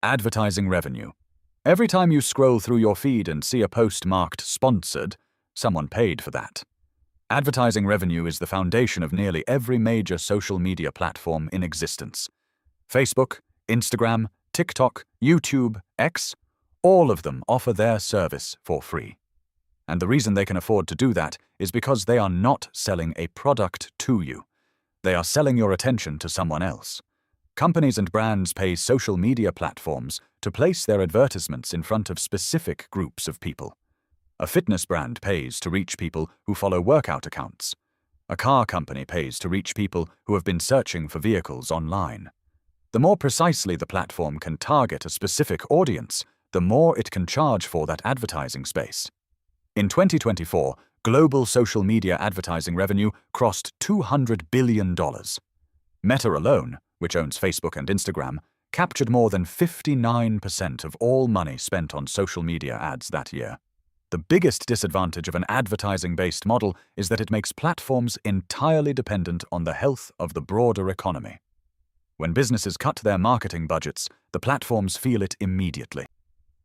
Advertising revenue. Every time you scroll through your feed and see a post marked sponsored, someone paid for that. Advertising revenue is the foundation of nearly every major social media platform in existence. Facebook, Instagram, TikTok, YouTube, X, all of them offer their service for free. And the reason they can afford to do that is because they are not selling a product to you. They are selling your attention to someone else. Companies and brands pay social media platforms to place their advertisements in front of specific groups of people. A fitness brand pays to reach people who follow workout accounts. A car company pays to reach people who have been searching for vehicles online. The more precisely the platform can target a specific audience, the more it can charge for that advertising space. In 2024, global social media advertising revenue crossed $200 billion. Meta alone, which owns Facebook and Instagram, captured more than 59% of all money spent on social media ads that year. The biggest disadvantage of an advertising-based model is that it makes platforms entirely dependent on the health of the broader economy. When businesses cut their marketing budgets, the platforms feel it immediately.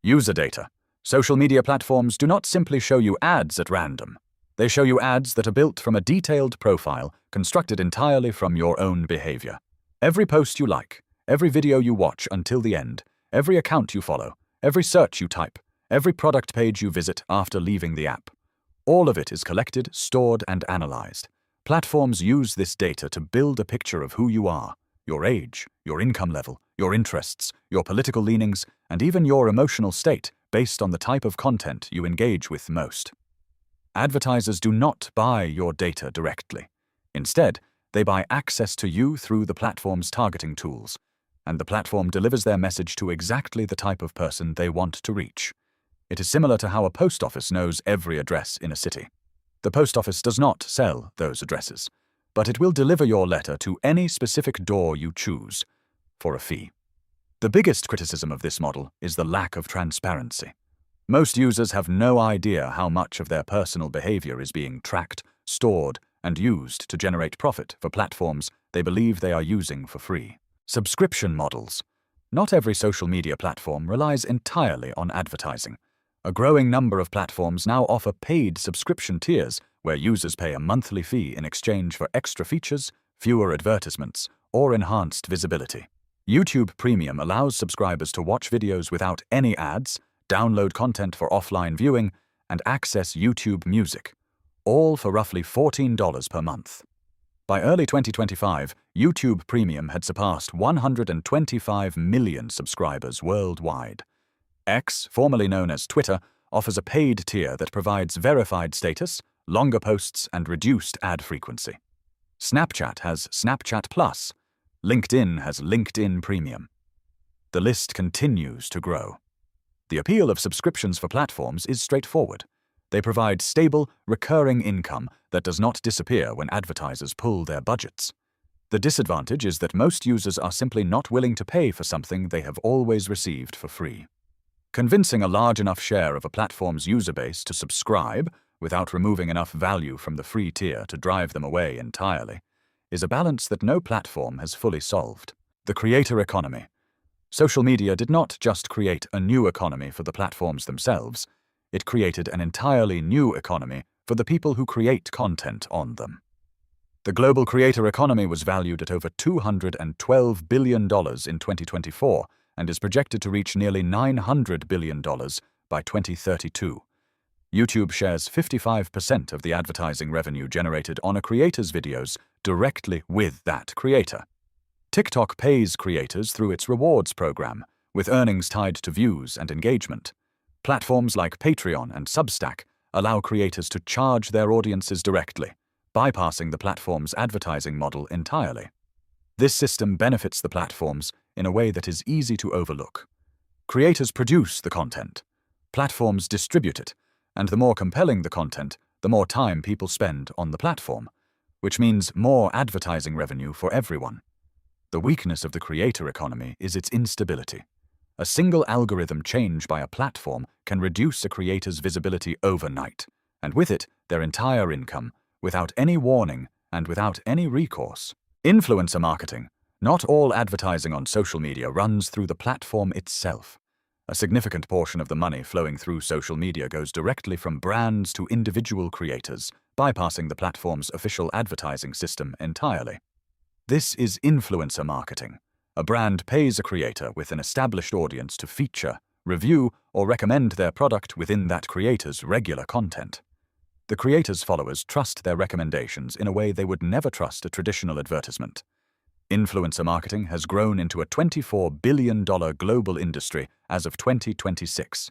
User data. Social media platforms do not simply show you ads at random. They show you ads that are built from a detailed profile constructed entirely from your own behavior. Every post you like, every video you watch until the end, every account you follow, every search you type, every product page you visit after leaving the app. All of it is collected, stored, and analyzed. Platforms use this data to build a picture of who you are, your age, your income level, your interests, your political leanings, and even your emotional state based on the type of content you engage with most. Advertisers do not buy your data directly. Instead, they buy access to you through the platform's targeting tools, and the platform delivers their message to exactly the type of person they want to reach. It is similar to how a post office knows every address in a city. The post office does not sell those addresses, but it will deliver your letter to any specific door you choose, for a fee. The biggest criticism of this model is the lack of transparency. Most users have no idea how much of their personal behavior is being tracked, stored, and used to generate profit for platforms they believe they are using for free. Subscription models. Not every social media platform relies entirely on advertising. A growing number of platforms now offer paid subscription tiers where users pay a monthly fee in exchange for extra features, fewer advertisements, or enhanced visibility. YouTube Premium allows subscribers to watch videos without any ads, download content for offline viewing, and access YouTube Music, all for roughly $14 per month. By early 2025, YouTube Premium had surpassed 125 million subscribers worldwide. X, formerly known as Twitter, offers a paid tier that provides verified status, longer posts, and reduced ad frequency. Snapchat has Snapchat Plus. LinkedIn has LinkedIn Premium. The list continues to grow. The appeal of subscriptions for platforms is straightforward. They provide stable, recurring income that does not disappear when advertisers pull their budgets. The disadvantage is that most users are simply not willing to pay for something they have always received for free. Convincing a large enough share of a platform's user base to subscribe without removing enough value from the free tier to drive them away entirely is a balance that no platform has fully solved. The creator economy. Social media did not just create a new economy for the platforms themselves, it created an entirely new economy for the people who create content on them. The global creator economy was valued at over $212 billion in 2024 and is projected to reach nearly $900 billion by 2032. YouTube shares 55% of the advertising revenue generated on a creator's videos directly with that creator. TikTok pays creators through its rewards program, with earnings tied to views and engagement. Platforms like Patreon and Substack allow creators to charge their audiences directly, bypassing the platform's advertising model entirely. This system benefits the platforms in a way that is easy to overlook. Creators produce the content. Platforms distribute it, and the more compelling the content, the more time people spend on the platform, which means more advertising revenue for everyone. The weakness of the creator economy is its instability. A single algorithm change by a platform can reduce a creator's visibility overnight, and with it, their entire income, without any warning and without any recourse. Influencer marketing. Not all advertising on social media runs through the platform itself. A significant portion of the money flowing through social media goes directly from brands to individual creators, bypassing the platform's official advertising system entirely. This is influencer marketing. A brand pays a creator with an established audience to feature, review, or recommend their product within that creator's regular content. The creator's followers trust their recommendations in a way they would never trust a traditional advertisement. Influencer marketing has grown into a $24 billion global industry as of 2026.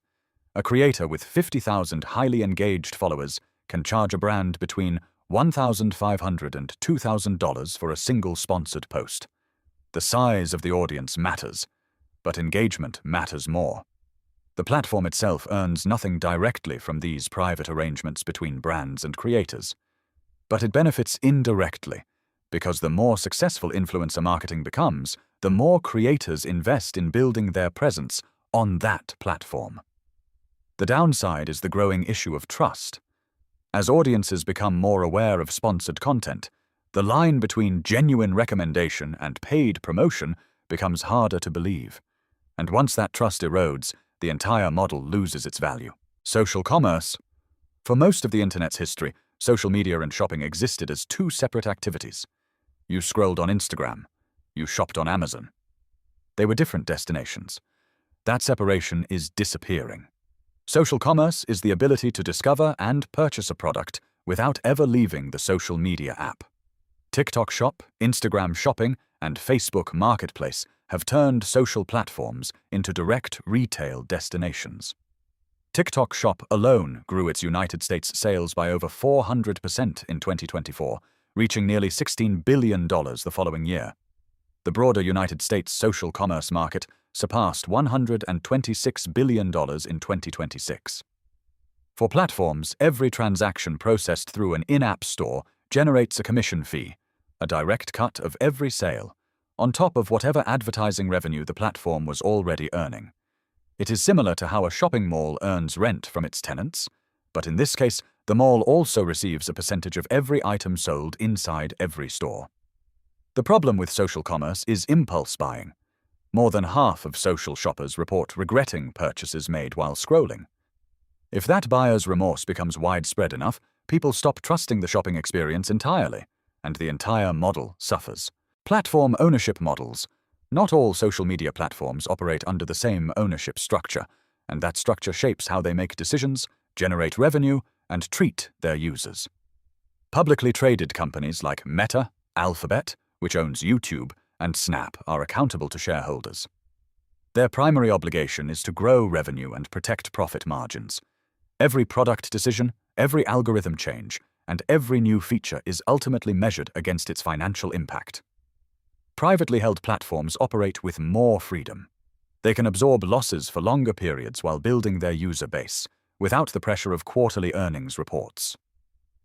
A creator with 50,000 highly engaged followers can charge a brand between $1,500 and $2,000 for a single sponsored post. The size of the audience matters, but engagement matters more. The platform itself earns nothing directly from these private arrangements between brands and creators, but it benefits indirectly, because the more successful influencer marketing becomes, the more creators invest in building their presence on that platform. The downside is the growing issue of trust. As audiences become more aware of sponsored content, the line between genuine recommendation and paid promotion becomes harder to believe. And once that trust erodes, the entire model loses its value. Social commerce. For most of the internet's history, social media and shopping existed as two separate activities. You scrolled on Instagram. You shopped on Amazon. They were different destinations. That separation is disappearing. Social commerce is the ability to discover and purchase a product without ever leaving the social media app. TikTok Shop, Instagram Shopping, and Facebook Marketplace have turned social platforms into direct retail destinations. TikTok Shop alone grew its United States sales by over 400% in 2024, reaching nearly $16 billion the following year. The broader United States social commerce market surpassed $126 billion in 2026. For platforms, every transaction processed through an in-app store generates a commission fee, a direct cut of every sale, on top of whatever advertising revenue the platform was already earning. It is similar to how a shopping mall earns rent from its tenants, but in this case, the mall also receives a percentage of every item sold inside every store. The problem with social commerce is impulse buying. More than half of social shoppers report regretting purchases made while scrolling. If that buyer's remorse becomes widespread enough, people stop trusting the shopping experience entirely, and the entire model suffers. Platform ownership models. Not all social media platforms operate under the same ownership structure, and that structure shapes how they make decisions, generate revenue, and treat their users. Publicly traded companies like Meta, Alphabet, which owns YouTube, and Snap are accountable to shareholders. Their primary obligation is to grow revenue and protect profit margins. Every product decision, every algorithm change, and every new feature is ultimately measured against its financial impact. Privately held platforms operate with more freedom. They can absorb losses for longer periods while building their user base, without the pressure of quarterly earnings reports.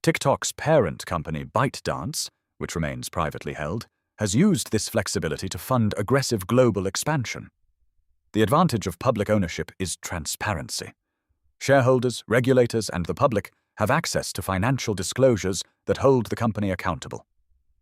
TikTok's parent company ByteDance, which remains privately held, has used this flexibility to fund aggressive global expansion. The advantage of public ownership is transparency. Shareholders, regulators, and the public have access to financial disclosures that hold the company accountable.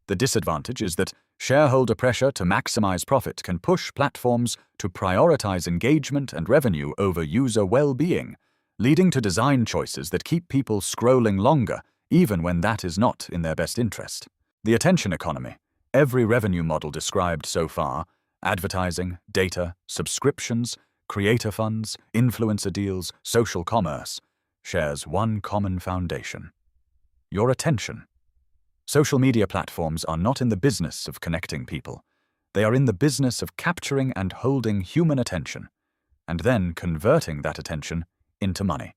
The disadvantage is that shareholder pressure to maximize profit can push platforms to prioritize engagement and revenue over user well-being, leading to design choices that keep people scrolling longer, even when that is not in their best interest. The attention economy. Every revenue model described so far, advertising, data, subscriptions, creator funds, influencer deals, social commerce, shares one common foundation: your attention. Social media platforms are not in the business of connecting people. They are in the business of capturing and holding human attention, and then converting that attention into money.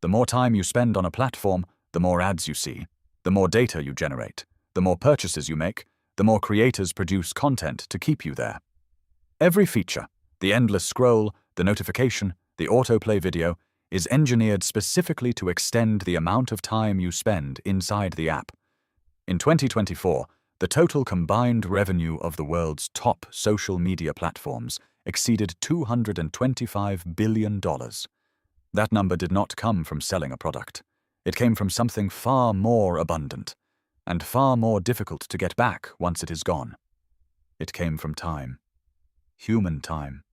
The more time you spend on a platform, the more ads you see, the more data you generate, the more purchases you make, the more creators produce content to keep you there. Every feature, the endless scroll, the notification, the autoplay video, is engineered specifically to extend the amount of time you spend inside the app. In 2024, the total combined revenue of the world's top social media platforms exceeded $225 billion. That number did not come from selling a product. It came from something far more abundant, and far more difficult to get back once it is gone: It came from time. Human time.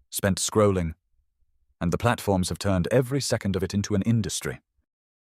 Spent scrolling. And the platforms have turned every second of it into an industry.